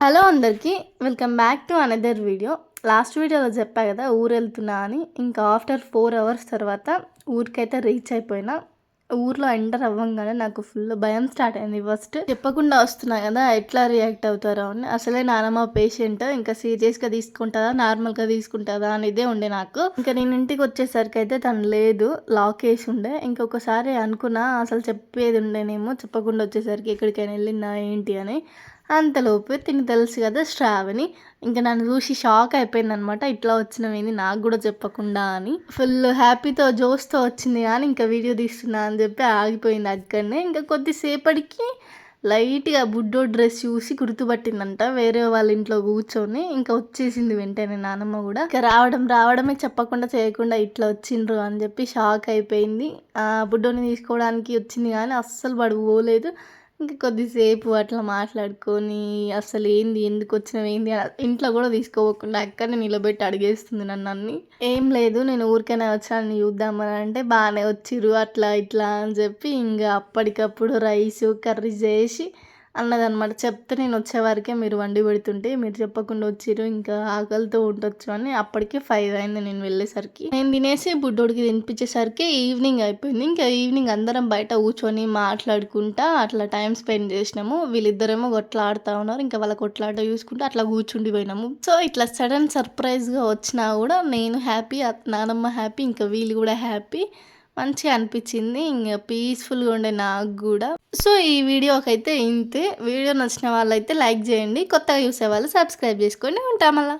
Hello అందరికీ welcome back to another video. Last వీడియోలో చెప్పా కదా ఊరు వెళ్తున్నా అని. ఇంకా ఆఫ్టర్ 4 hours తర్వాత ఊరికైతే రీచ్ అయిపోయినా. ఊర్లో ఎంటర్ అవ్వంగానే నాకు ఫుల్ భయం స్టార్ట్ అయింది. ఫస్ట్ చెప్పకుండా వస్తున్నా కదా ఎట్లా రియాక్ట్ అవుతారో అని. అసలే నానమ్మ పేషెంట్, ఇంకా సీరియస్గా తీసుకుంటుందా నార్మల్గా తీసుకుంటుందా అనేదే ఉండే నాకు. ఇంకా నేను ఇంటికి వచ్చేసరికి అయితే తను లేదు, లాక్ వేసి ఉండే. ఇంకొకసారి అనుకున్నా అసలు చెప్పేది ఉండేనేమో, చెప్పకుండా వచ్చేసరికి ఎక్కడికైనా వెళ్ళిందా ఏంటి అని. అంతలోపు తిని తెలుసు కదా శ్రావణి, ఇంకా నన్ను చూసి షాక్ అయిపోయిందనమాట. ఇట్లా వచ్చినవేంది నాకు కూడా చెప్పకుండా అని. ఫుల్ హ్యాపీతో జోష్తో వచ్చింది కానీ ఇంకా వీడియో తీస్తున్నా అని చెప్పి ఆగిపోయింది అక్కడనే. ఇంకా కొద్దిసేపటికి లైట్గా బుడ్డో డ్రెస్ చూసి గుర్తుపట్టిందంట, వేరే వాళ్ళ ఇంట్లో కూర్చొని. ఇంకా వచ్చేసింది వెంటనే నానమ్మ కూడా. ఇంకా రావడమే చెప్పకుండా చేయకుండా ఇట్లా వచ్చిండ్రు అని చెప్పి షాక్ అయిపోయింది. బుడ్డోని తీసుకోవడానికి వచ్చింది కానీ అస్సలు పడుగు పోలేదు. ఇంకా కొద్దిసేపు అట్లా మాట్లాడుకొని అసలు ఏంది ఎందుకు వచ్చినావు ఏంది ఇంట్లో కూడా తీసుకోపోకుండా అక్కడనే నిలబెట్టి అడిగేస్తుంది నన్ను అన్ని. ఏం లేదు నేను ఊరికైనా వచ్చాను చూద్దామని అంటే బాగానే వచ్చిర్రు అట్లా ఇట్లా అని చెప్పి ఇంకా అప్పటికప్పుడు రైస్ కర్రీ చేసి అన్నదనమాట. చెప్తే నేను వచ్చేవరకే మీరు వండి పెడుతుంటే మీరు చెప్పకుండా వచ్చిర్రు, ఇంకా ఆకలితో ఉండొచ్చు అని. అప్పటికే 5 అయింది నేను వెళ్ళేసరికి. నేను తినేసి బుడ్డోడికి తినిపించేసరికి ఈవినింగ్ అయిపోయింది. ఇంకా ఈవినింగ్ అందరం బయట కూర్చొని మాట్లాడుకుంటా అట్లా టైం స్పెండ్ చేసినాము. వీళ్ళిద్దరేమో కొట్లాడుతూ ఉన్నారు, ఇంకా వాళ్ళ కొట్లాట చూసుకుంటూ అట్లా కూర్చుండిపోయినాము. సో ఇట్లా సడన్ సర్ప్రైజ్గా వచ్చినా కూడా నేను హ్యాపీ, నానమ్మ హ్యాపీ, ఇంకా వీళ్ళు కూడా హ్యాపీ. మంచిగా అనిపించింది, ఇంకా పీస్ఫుల్గా ఉండే నాకు కూడా. సో ఈ వీడియోకైతే ఇంతే. వీడియో నచ్చిన వాళ్ళైతే లైక్ చేయండి, కొత్తగా చూసే వాళ్ళు సబ్స్క్రైబ్ చేసుకోండి. ఉంటాం మళ్ళీ.